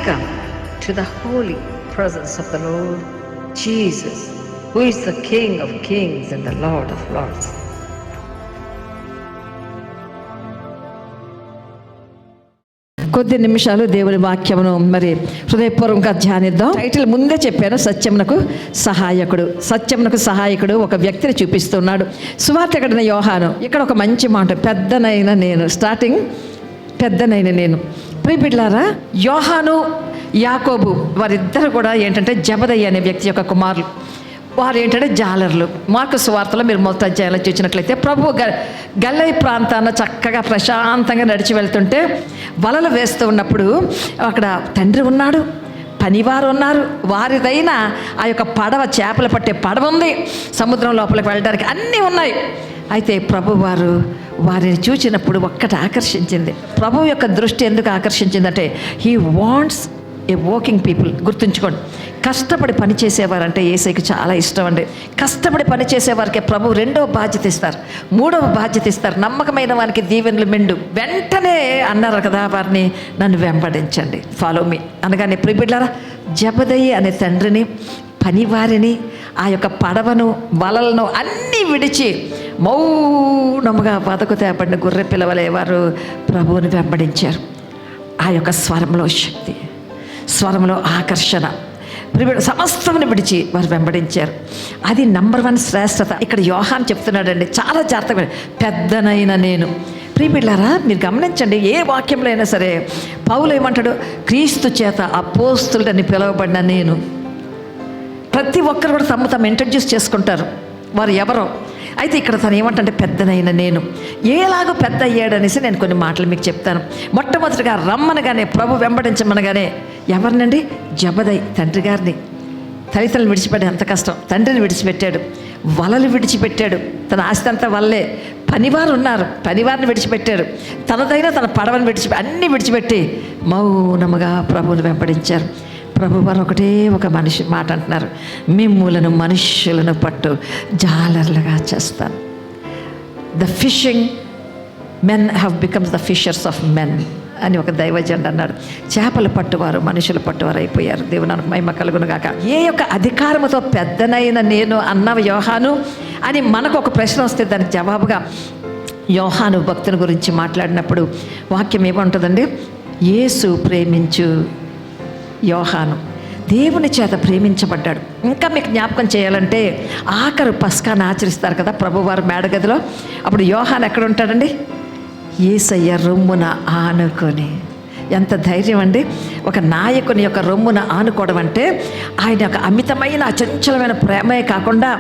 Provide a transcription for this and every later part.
come to the holy presence of the Lord Jesus, who is the King of kings and the Lord of lords. కొద్ది నిమిషాలు దేవుని వాక్యమును మరి హృదయపూర్వకంగా ధ్యానిద్దాం. Title ముందే చెప్పాను, సత్యమునకు సహాయకుడు. సత్యమునకు సహాయకుడు ఒక వ్యక్తిని చూపిస్తున్నాడు. సువార్తికుడైన యోహాను ఇక్కడ ఒక మంచి మాట, పెద్దనైన నేను. స్టార్టింగ్ పెద్దనైన నేను. ప్రియబిడ్డలారా, యోహాను యాకోబు వారిద్దరు కూడా ఏంటంటే జబదయి అనే వ్యక్తి యొక్క కుమారులు. వారు ఏంటంటే జాలర్లు. మార్కు సువార్తలో మీరు మొదటి అధ్యాయంలో చూసినట్లయితే ప్రభు గల్లై ప్రాంతాన చక్కగా ప్రశాంతంగా నడిచి వెళ్తుంటే వలలు వేస్తూ ఉన్నప్పుడు అక్కడ తండ్రి ఉన్నాడు, పనివారు ఉన్నారు, వారిదైన ఆ యొక్క పడవ, చేపలు పట్టే పడవ ఉంది, సముద్రం లోపలికి వెళ్ళడానికి అన్నీ ఉన్నాయి. అయితే ప్రభు వారు వారిని చూసినప్పుడు ఒక్కటి ఆకర్షించింది. ప్రభు యొక్క దృష్టి ఎందుకు ఆకర్షించిందంటే he wants a working people. గుర్తుంచుకోండి, కష్టపడి పని చేసేవారంటే యేసయ్యకి చాలా ఇష్టం అండి. కష్టపడి పని చేసేవారికి ప్రభు రెండవ బాధ్యత ఇస్తారు, మూడవ బాధ్యత ఇస్తారు. నమ్మకమైన వారికి దీవెనలు మెండు. వెంటనే అన్నారు కదా వారిని, నన్ను వెంబడించండి, ఫాలో మీ అనగానే ప్రియబిడ్డలారా, జబదయి అనే తండ్రిని, పనివారిని, ఆ యొక్క పడవను, వలలను అన్నీ విడిచి మౌనముగా బతుకు తేపడిన గొర్రె పిల్లవలే వారు ప్రభువుని వెంబడించారు. ఆ యొక్క స్వరంలో శక్తి, స్వరంలో ఆకర్షణ, సమస్తమును విడిచి వారు వెంబడించారు. అది నంబర్ 1 శ్రేష్టత. ఇక్కడ యోహాను చెప్తున్నాడండి, చాలా జాగ్రత్తగా, పెద్దనైన నేను. ప్రియబిడ్డలారా, మీరు గమనించండి, ఏ వాక్యంలో అయినా సరే పౌలు ఏమంటాడు, క్రీస్తు చేత అపోస్తులుడని పిలువబడిన నేను. ప్రతి ఒక్కరు కూడా తమ ఇంట్రడ్యూస్ చేసుకుంటారు వారు ఎవరో. అయితే ఇక్కడ తను ఏమంటే పెద్దనైన నేను. ఏలాగో పెద్ద అయ్యాడనేసి నేను కొన్ని మాటలు మీకు చెప్తాను. మొట్టమొదటిగా రమ్మనగానే, ప్రభు వెంబడించమనగానే ఎవరినండి? జబదయి తండ్రి గారిని. తల్లిదండ్రులను విడిచిపెట్టే ఎంత కష్టం. తండ్రిని విడిచిపెట్టాడు, వలలు విడిచిపెట్టాడు, తన ఆస్తి అంతా వల్లే. పనివారు ఉన్నారు, పనివారిని విడిచిపెట్టాడు, తనదైన తన పడవను అన్నీ విడిచిపెట్టి మౌనముగా ప్రభువుని వెంబడించారు. ప్రభు వారు ఒకటే ఒక మనిషి మాట అంటున్నారు, మిమ్ములను మనుష్యులను పట్టు జాలర్లుగా చేస్తాను. The fishing men have becomes the fishers of men అని ఒక దైవజనుడు అన్నాడు. చేపలు పట్టువారు మనుషులు పట్టువారు అయిపోయారు. దేవునికి మహిమ కలుగును గాక. ఏ యొక్క అధికారముతో పెద్దనైన నేను అన్న యోహాను అని మనకు ఒక ప్రశ్న వస్తే దానికి జవాబుగా యోహాను భక్తుని గురించి మాట్లాడినప్పుడు వాక్యం ఏమంటుందండి? యేసు ప్రేమించు యోహాను దేవుని చేత ప్రేమించబడ్డాడు. ఇంకా మీకు జ్ఞాపకం చేయాలంటే ఆఖరు పస్కాను ఆచరిస్తారు కదా ప్రభువారు మేడగదిలో. అప్పుడు యోహాను ఎక్కడ ఉంటాడండి? యేసయ్య రొమ్మున ఆనుకొని. ఎంత ధైర్యం అండి! ఒక నాయకుని యొక్క రొమ్మున ఆనుకోవడం అంటే ఆయన యొక్క అమితమైన అచంచలమైన ప్రేమే కాకుండా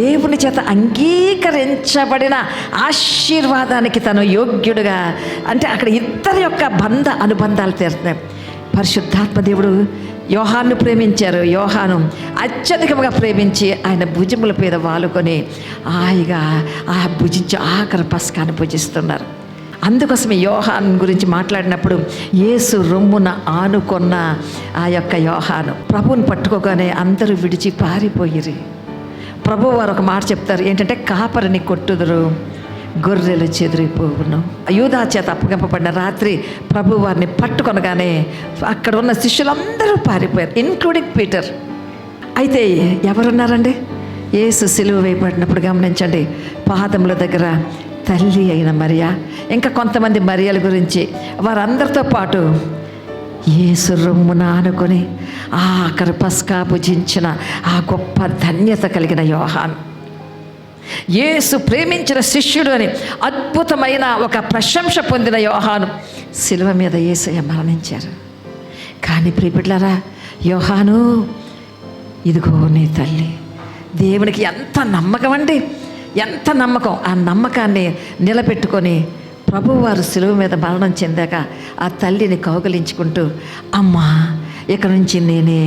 దేవుని చేత అంగీకరించబడిన ఆశీర్వాదానికి తను యోగ్యుడుగా, అంటే అక్కడ ఇద్దరి యొక్క అనుబంధాలు తీరుతున్నాయి. పరిశుద్ధాత్మ దేవుడు యోహాను ప్రేమించారు. యోహాను అత్యధికంగా ప్రేమించి ఆయన భుజముల మీద వాలుకొని హాయిగా భుజించి ఆఖరి పస్కాను భుజిస్తున్నారు. అందుకోసమే యోహాను గురించి మాట్లాడినప్పుడు యేసు రొమ్మున ఆనుకున్న ఆ యొక్క యోహాను ప్రభువుని పట్టుకోగానే అందరూ విడిచి పారిపోయిరి. ప్రభు వారు ఒక మాట చెప్తారు, ఏంటంటే కాపరిని కొట్టుదురు, గొర్రెలు చెదిరిపోవును. యూదా చేత అప్పగింపబడిన రాత్రి ప్రభు వారిని పట్టుకొనగానే అక్కడ ఉన్న శిష్యులందరూ పారిపోయారు, ఇన్క్లూడింగ్ పీటర్. అయితే ఎవరున్నారండి? యేసు సిలువ వేయబడినప్పుడు గమనించండి, పాదముల దగ్గర తల్లి అయిన మరియా, ఇంకా కొంతమంది మరియల గురించి, వారందరితో పాటు యేసు రొమ్మున ఆనుకొని ఆఖరి పస్కా భుజించిన ఆ గొప్ప ధన్యత కలిగిన యోహాను, యేసు ప్రేమించిన శిష్యుడు అని అద్భుతమైన ఒక ప్రశంస పొందిన యోహాను శిలువ మీద యేసయ్య మరణించారు. కానీ ప్రియబిడ్డలారా, యోహాను ఇదిగో నీ తల్లి. దేవునికి ఎంత నమ్మకం అండి, ఎంత నమ్మకం. ఆ నమ్మకాన్ని నిలబెట్టుకొని ప్రభువారు శిలువ మీద మరణం చెందాక ఆ తల్లిని కౌగలించుకుంటూ, అమ్మా ఇక నుంచి నేనే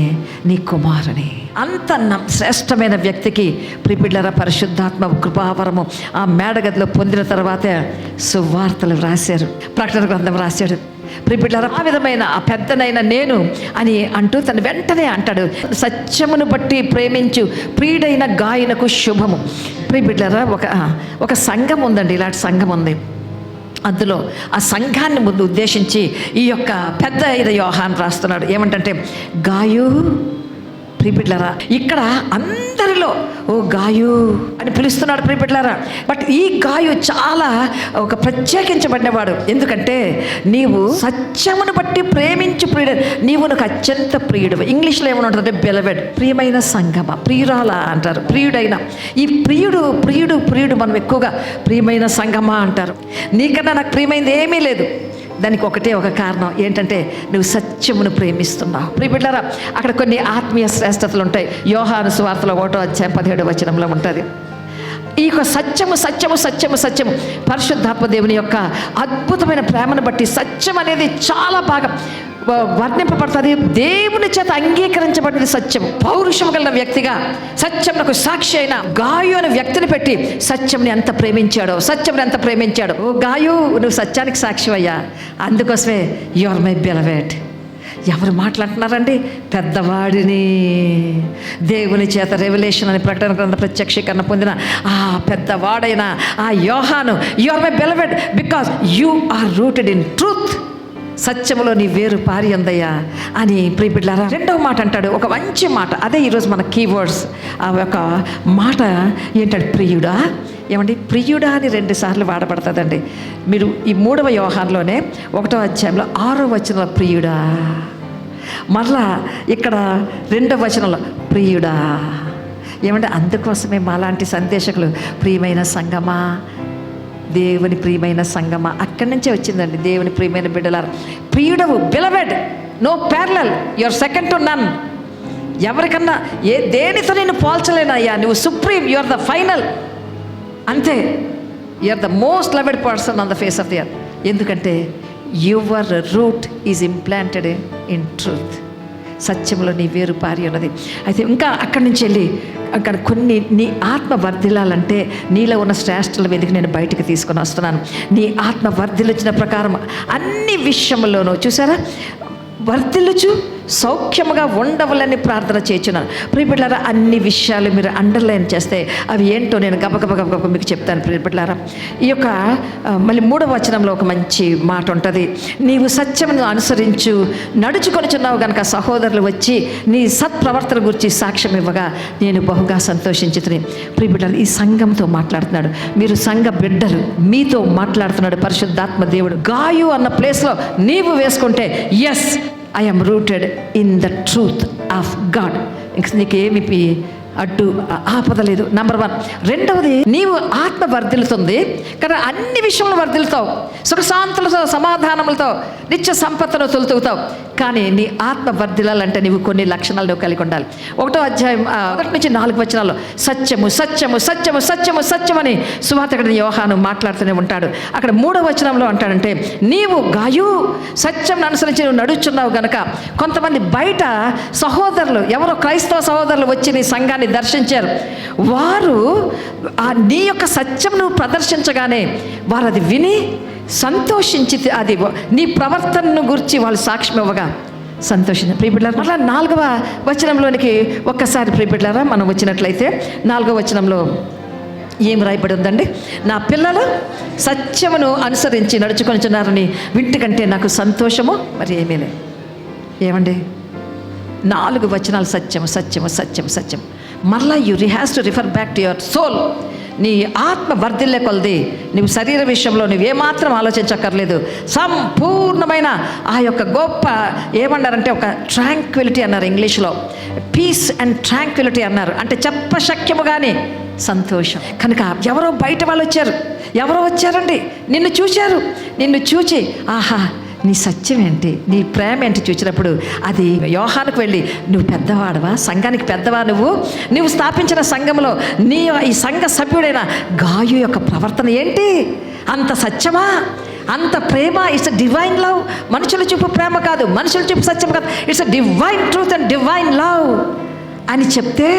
నీ కుమారుని. అంత శ్రేష్టమైన వ్యక్తికి ప్రియబిడ్డలారా పరిశుద్ధాత్మ కృపావరము ఆ మేడగదిలో పొందిన తర్వాతే సువార్తలు రాశారు, ప్రకటన గ్రంథం రాశాడు. ప్రియబిడ్డలారా ఆ విధమైన ఆ పెద్దనైన నేను అని అంటూ తను వెంటనే అంటాడు, సత్యమును బట్టి ప్రేమించు ప్రియుడైన గాయనకు శుభము. ప్రియబిడ్డలారా ఒక సంఘం ఉందండి, ఇలాంటి సంఘం ఉంది. అందులో ఆ సంఘాన్ని ముందు ఉద్దేశించి ఈ యొక్క పెద్ద యోహాను రాస్తున్నాడు. ఏమంటే గాయు ప్రియబిడ్డలారా, ఇక్కడ అందరిలో ఓ గాయు అని పిలుస్తున్నాడు ప్రియబిడ్డలారా. బట్ ఈ గాయు చాలా ఒక ప్రత్యేకించబడినవాడు. ఎందుకంటే నీవు సత్యమును బట్టి ప్రేమించు ప్రియుడు, నీవు నాకు అత్యంత ప్రియుడు. ఇంగ్లీష్లో ఏమని ఉంటుందంటే బెలవెడ్, ప్రియమైన సంగమ, ప్రియురాల అంటారు, ప్రియుడైన. ఈ ప్రియుడు ప్రియుడు ప్రియుడు మనం ఎక్కువగా ప్రియమైన సంగమ అంటారు. నీకన్నా నాకు ప్రియమైనది ఏమీ లేదు. దానికి ఒకటే ఒక కారణం ఏంటంటే నువ్వు సత్యమును ప్రేమిస్తున్నావు. ప్రియబిడ్డలారా, అక్కడ కొన్ని ఆత్మీయ శ్రేష్టతలు ఉంటాయి. యోహాను సువార్తలో 1:17 ఉంటుంది. ఈ యొక్క సత్యము సత్యము సత్యము సత్యము పరిశుద్ధాత్మ దేవుని యొక్క అద్భుతమైన ప్రేమను బట్టి సత్యం అనేది చాలా బాగా వర్ణింపబడుతుంది. దేవుని చేత అంగీకరించబడిన సత్యం. పౌరుషం కలిగిన వ్యక్తిగా సత్యమునకు సాక్షి అయిన గాయు అనే వ్యక్తిని పెట్టి సత్యంని ఎంత ప్రేమించాడో, సత్యంని ఎంత ప్రేమించాడో. ఓ గాయు, నువ్వు సత్యానికి సాక్షి అయ్యా, అందుకోసమే యు ఆర్ మై బెలవెడ్. ఎవరు మాట్లాడుతున్నారండి? పెద్దవాడిని, దేవుని చేత రెవల్యూషన్ అని ప్రకటన గ్రంథ ప్రత్యక్షీకరణ పొందిన ఆ పెద్దవాడైన ఆ యోహాను, you are my beloved because you are rooted in truth. సత్యములో నీ వేరు పారి ఉందయ్యా అని. ప్రియబిడ్డలారా, రెండవ మాట అంటాడు, ఒక మంచి మాట. అదే ఈరోజు మన కీవర్డ్స్. ఆ ఒక మాట ఏంటంటే ప్రియుడా. ఏమండి, ప్రియుడా అని 2 సార్లు వాడబడుతుందండి. మీరు ఈ 3వ యోహానులోనే 1వ అధ్యాయంలో 6వ వచనంలో ప్రియుడా, మరలా ఇక్కడ 2వ వచనంలో ప్రియుడా. ఏమంటే అందుకోసమే మాలాంటి సందేశకులు ప్రియమైన సంగమా, దేవుని ప్రియమైన సంగమా, అక్కడి నుంచే వచ్చిందండి. దేవుని ప్రియమైన బిడ్డలారా, ప్రియుడవు, beloved, no parallel, your second to none. ఎవరికన్నా దేనితో నేను పోల్చలేనయ్యా, నువ్వు సుప్రీం, యువర్ ద ఫైనల్, అంతే. Your the most loved person on the face of the earth. ఎందుకంటే your root is implanted in truth. సత్యంలో నీ వేరు పారి ఉన్నది. అయితే ఇంకా అక్కడి నుంచి వెళ్ళి అక్కడ కొన్ని నీ ఆత్మ వర్ధిల్లాలంటే నీలో ఉన్న శ్రేష్టల మీదకి నేను బయటికి తీసుకొని వస్తున్నాను. నీ ఆత్మ వర్ధిల్చిన ప్రకారం అన్ని విషయంలోనూ చూసారా, వర్ధిల్లుచు సౌఖ్యముగా ఉండవలని ప్రార్థన చేస్తున్నాను. ప్రియబిడ్డలారా, అన్ని విషయాలు మీరు అండర్లైన్ చేస్తే అవి ఏంటో నేను గబగబ మీకు చెప్తాను. ప్రియబిడ్డలారా, ఈ యొక్క మళ్ళీ 3వ వచనంలో ఒక మంచి మాట ఉంటుంది. నీవు సత్యమును అనుసరించు నడుచుకొనిచున్నావు గనక సహోదరులు వచ్చి నీ సత్ప్రవర్తన గురించి సాక్ష్యం ఇవ్వగా నేను బహుగా సంతోషించుతుని. ప్రియబిడ్డలు, ఈ సంఘంతో మాట్లాడుతున్నాడు. మీరు సంఘ బిడ్డలు, మీతో మాట్లాడుతున్నాడు పరిశుద్ధాత్మ దేవుడు. గాయు అన్న ప్లేస్లో నీవు వేసుకుంటే yes, I am rooted in the truth of God. ఇంక నీకేమి అడ్డు ఆపదలేదు. నంబర్ 1. రెండవది, నీవు ఆత్మ వర్ధిల్లుతుంది కానీ అన్ని విషయంలో వర్ధిల్లుతావు. సుఖశాంతులతో, సమాధానములతో, నిత్య సంపత్తును తొలుతుతావు. కానీ నీ ఆత్మ వర్ధిల్లాలంటే నీవు కొన్ని లక్షణాలు నువ్వు కలిగి ఉండాలి. 1వ అధ్యాయం 1 నుంచి 4 వచనాల్లో సత్యము సత్యము సత్యము సత్యము సత్యమని సువార్తికుడైన యోహాను మాట్లాడుతూనే ఉంటాడు. అక్కడ 3వ వచనంలో అంటాడంటే నీవు గాయు సత్యం అనుసరించి నువ్వు నడుచున్నావు గనక. కొంతమంది బయట సహోదరులు, ఎవరో క్రైస్తవ సహోదరులు వచ్చి నీ సంఘాన్ని దర్శించారు. వారు నీ యొక్క సత్యం నువ్వు ప్రదర్శించగానే వారు అది విని సంతోషించి, అది నీ ప్రవర్తనను గురించి వాళ్ళు సాక్ష్యం ఇవ్వగా సంతోషించారు. ప్రియబిడ్డలారా, మళ్ళీ 4వ వచనంలోనికి ఒక్కసారి ప్రియబిడ్డలారా మనం వచ్చినట్లయితే 4వ వచనంలో ఏం రాయబడి ఉందండి? నా పిల్లలు సత్యమును అనుసరించి నడుచుకొనిచున్నారని వింటి కంటే నాకు సంతోషము మరి ఏమీ లేదు. ఏమండి, 4 వచనాలు సత్యము సత్యము సత్యము సత్యం. మళ్ళా you has to refer back to your soul. నీ ఆత్మ వర్ధిల్లే కొలది నువ్వు శరీర విషయంలో నువ్వేమాత్రం ఆలోచించక్కర్లేదు. సంపూర్ణమైన ఆ యొక్క గొప్ప ఏమన్నారంటే ఒక ట్రాంక్విలిటీ అన్నారు ఇంగ్లీష్లో. పీస్ అండ్ ట్రాంక్విలిటీ అన్నారు. అంటే చెప్పశక్యము కానీ సంతోషం. కనుక ఎవరో బయట వాళ్ళు వచ్చారు, ఎవరో వచ్చారండి, నిన్ను చూశారు. నిన్ను చూచి ఆహా నీ సత్యం ఏంటి, నీ ప్రేమ ఏంటి చూసినప్పుడు అది యోహానుకు వెళ్ళి నువ్వు పెద్దవాడవా, సంఘానికి పెద్దవా, నువ్వు స్థాపించిన సంఘంలో నీ ఈ సంఘ సభ్యుడైన గాయు యొక్క ప్రవర్తన ఏంటి, అంత సత్యమా, అంత ప్రేమ. It's a divine love. మనుషులు చూపు ప్రేమ కాదు, మనుషులు చూపు సత్యం కాదు. It's a divine truth and divine love అని చెప్తే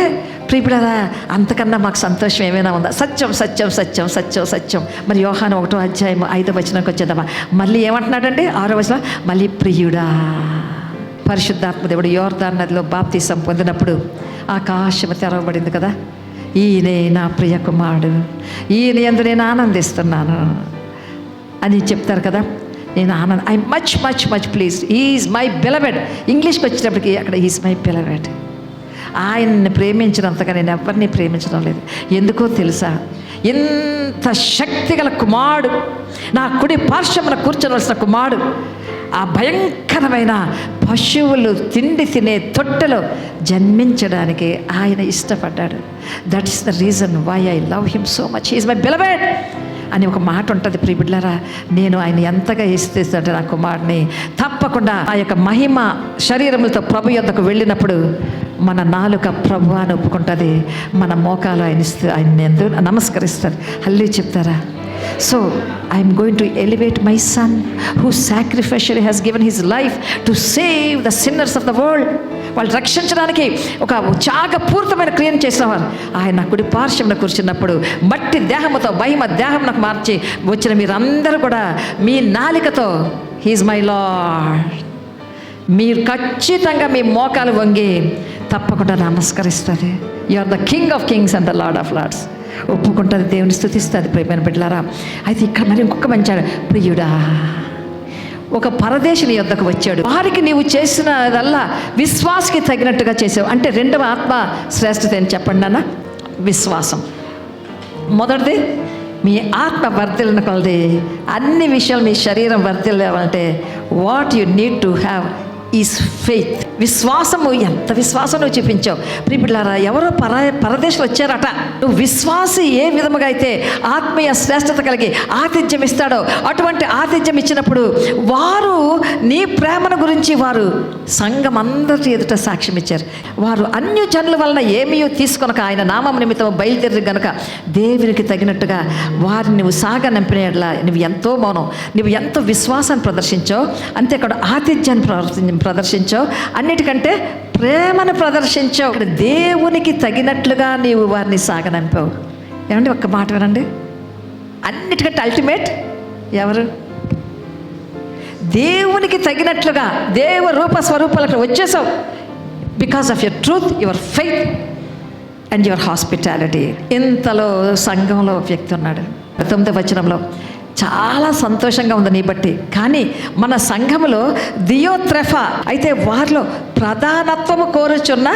ప్రియబిడ్డలారా, అంతకన్నా మాకు సంతోషం ఏమైనా ఉందా? సత్యం సత్యం సత్యం సత్యం సత్యం. మరి యోహాను 1వ అధ్యాయం 5వ వచనంకి వచ్చేద్దామా? మళ్ళీ ఏమంటున్నాడండి? 6వ వచనం మళ్ళీ ప్రియుడా. పరిశుద్ధాత్మ దేవుడు యోర్దాను నదిలో బాప్తీసం పొందినప్పుడు ఆకాశము తెరవబడింది కదా. ఈయనే నా ప్రియ కుమారుడు, ఈయన యందు నేను ఆనందిస్తున్నాను అని చెప్తారు కదా. నేను ఆనంద I much much much please, is my beloved. ఇంగ్లీష్కి వచ్చేటప్పటికి అక్కడ ఈజ్ మై బిలవెడ్. ఆయన్ని ప్రేమించినంతగా నేను ఎవరిని ప్రేమించడం లేదు. ఎందుకో తెలుసా? ఇంత శక్తిగల కుమారుడు, నా కుడి పార్శ్వమున కూర్చోవలసిన కుమారుడు, ఆ భయంకరమైన పశువులు తిండి తినే తొట్టెలో జన్మించడానికి ఆయన ఇష్టపడ్డాడు. That is the reason why I love him so much. He is my beloved అని ఒక మాట ఉంటుంది. ప్రియబిడ్డలారా, నేను ఆయన ఎంతగా ఇష్టేస్తుంటే నా కుమారుడిని, తప్పకుండా ఆ యొక్క మహిమ శరీరములతో ప్రభు యొద్దకు వెళ్ళినప్పుడు మన నాలుక ప్రభు అని ఒప్పుకుంటుంది, మన మోకాలు ఆయన ఎందు నమస్కరిస్తారు, హల్లెలూయా చెప్తారా. So I am going to elevate my son who sacrificially has given his life to save the sinners of the world. వాళ్ళు రక్షించడానికి ఒక త్యాగపూరితమైన క్రియను చేసినవారు. ఆయన కుడి పార్శ్వమున కూర్చున్నప్పుడు మట్టి దేహముతో మహిమ దేహం నాకు మార్చి వచ్చిన మీరందరూ కూడా మీ నాలికతో హీజ్ మై లార్డ్, మీరు ఖచ్చితంగా మీ మోకాలు వంగి తప్పకుండా నమస్కరిస్తుంది. You are the king of kings and the lord of lords. ఒప్పుకుంటుంది, దేవుని స్తుతిస్తుంది. ప్రియమైన బిడ్డలారా, అయితే ఇక్కడ మరి ఇంకొక మంచి ప్రియుడా ఒక పరదేశిని యొద్దకు వచ్చాడు. వారికి నీవు చేసినదల్లా విశ్వాసకి తగినట్టుగా చేసావు. అంటే రెండవ ఆత్మ శ్రేష్ఠత అని చెప్పండి అన్న. విశ్వాసం మొదటిది, మీ ఆత్మ వర్ధిల్లిన కొలది అన్ని విషయాలు మీ శరీరం వర్ధిల్లాలంటే what you need to have is faith. విశ్వాసము. ఎంత విశ్వాసం నువ్వు చూపించావు. ప్రియబిడ్డలారా, ఎవరో పరదేశంలో వచ్చారట. నువ్వు విశ్వాసి ఏ విధముగా అయితే ఆత్మీయ శ్రేష్టత కలిగి ఆతిథ్యం ఇస్తాడో అటువంటి ఆతిథ్యం ఇచ్చినప్పుడు వారు నీ ప్రేమను గురించి వారు సంఘం అందరి ఎదుట సాక్ష్యం ఇచ్చారు. వారు అన్యజనుల వలన ఏమీ తీసుకొనక ఆయన నామం నిమిత్తం బయలుదేరి గనుక దేవునికి తగినట్టుగా వారిని నువ్వు సాగనంపినట్లా నువ్వు ఎంతో మౌనం, నువ్వు ఎంతో విశ్వాసాన్ని ప్రదర్శించావు. అంతేకాదు ఆతిథ్యాన్ని ప్రదర్శించావు, అన్నిటికంటే ప్రేమను ప్రదర్శించావు. ఇక్కడ దేవునికి తగినట్లుగా నీవు వారిని సాగనంపావు. ఏమండి, ఒక్క మాట వినండి. అన్నిటికంటే అల్టిమేట్ ఎవరు? దేవునికి తగినట్లుగా దేవ రూప స్వరూపాలకు వచ్చేసావు. Because of your truth, your faith and your hospitality. ఇంతలో సంఘంలో ఒక వ్యక్తి ఉన్నాడు. 9వ వచనంలో చాలా సంతోషంగా ఉంది నీ బట్టి. కానీ మన సంఘములో దియోత్రెఫా, అయితే వారిలో ప్రధానత్వము కోరుచున్న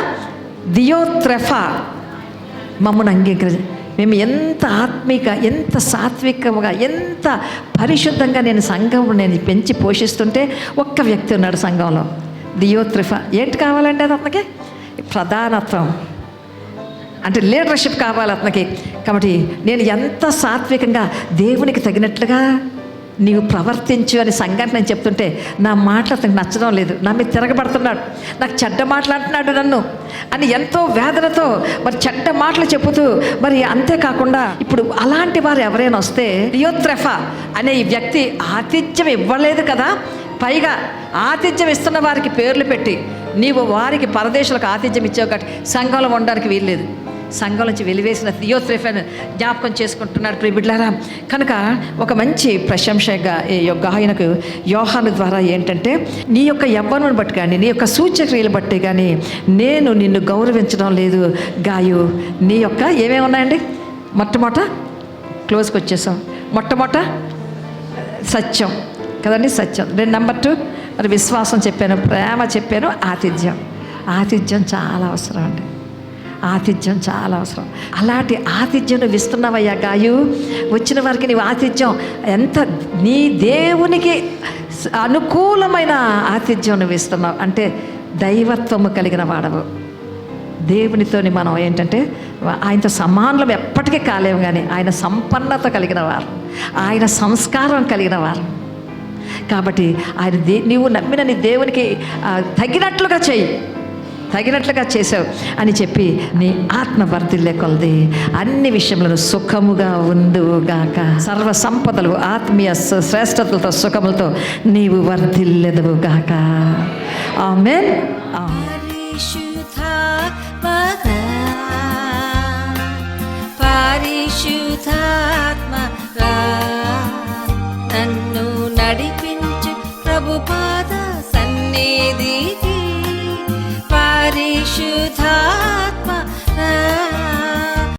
దియోత్రెఫా మమ్మల్ని అంగీకరించి, మేము ఎంత ఎంత సాత్వికముగా ఎంత పరిశుద్ధంగా నేను సంఘం నేను పెంచి పోషిస్తుంటే ఒక్క వ్యక్తి ఉన్నాడు సంఘంలో, దియోత్రెఫా. ఏంటి కావాలంటే అది అతనికి? ప్రధానత్వం అంటే లీడర్షిప్ కావాలి అతనికి. కాబట్టి నేను ఎంత సాత్వికంగా దేవునికి తగినట్లుగా నీవు ప్రవర్తించు అని సంఘాన్ని నేను చెప్తుంటే నా మాటలు అతనికి నచ్చడం లేదు, నా మీద తిరగబడుతున్నాడు, నాకు చెడ్డ మాట్లాడుతున్నాడు నన్ను అని ఎంతో వేదనతో మరి చెడ్డ మాటలు చెబుతూ, మరి అంతేకాకుండా ఇప్పుడు అలాంటి వారు ఎవరైనా వస్తే దియోత్రెఫా అనే ఈ వ్యక్తి ఆతిథ్యం ఇవ్వలేదు కదా, పైగా ఆతిథ్యం ఇస్తున్న వారికి పేర్లు పెట్టి నీవు వారికి పరదేశులకు ఆతిథ్యం ఇచ్చావు కాబట్టి సంఘంలో ఉండడానికి వీల్లేదు. సంఘం నుంచి వెలివేసిన దియోత్రెఫాను జ్ఞాపకం చేసుకుంటున్నాడు. ప్రియబిడ్డలారా, కనుక ఒక మంచి ప్రశంసగా ఆయనకు యోహాను ద్వారా ఏంటంటే, నీ యొక్క యవ్వనం బట్టి కానీ నీ యొక్క సూచక్రియలు బట్టి కానీ నేను నిన్ను గౌరవించడం లేదు గాయు. నీ యొక్క ఏమేమి ఉన్నాయండి? మొట్టమొదట క్లోజ్కి వచ్చేసాం. మొట్టమొదట సత్యం కదండి, సత్యం. నెంబర్ 2 మరి విశ్వాసం చెప్పాను, ప్రేమ చెప్పాను, ఆతిథ్యం చాలా అవసరం అండి. ఆతిథ్యం చాలా అవసరం. అలాంటి ఆతిథ్యం నువ్వు ఇస్తున్నావయ్యా గాయు. వచ్చిన వారికి నీవు ఆతిథ్యం ఎంత నీ దేవునికి అనుకూలమైన ఆతిథ్యం నువ్వు ఇస్తున్నావు అంటే దైవత్వము కలిగిన వాడవు. దేవునితోని మనం ఏంటంటే ఆయనతో సమానులం ఎప్పటికీ కాలేము, కానీ ఆయన సంపన్నత కలిగిన వారు, ఆయన సంస్కారం కలిగిన వారు. కాబట్టి ఆయన నీవు నమ్మిన నీ దేవునికి తగినట్లుగా చేసావు అని చెప్పి నీ ఆత్మ వర్ధిల్లే కొలది అన్ని విషయంలో సుఖముగా ఉందువుగాక. సర్వ సంపదలు ఆత్మీయ శ్రేష్టతలతో సుఖములతో నీవు వర్ధిల్లెదవుగాక. ఆమేన్. పరిశుద్ధాత్మ నన్ను నడిపించు ప్రభు.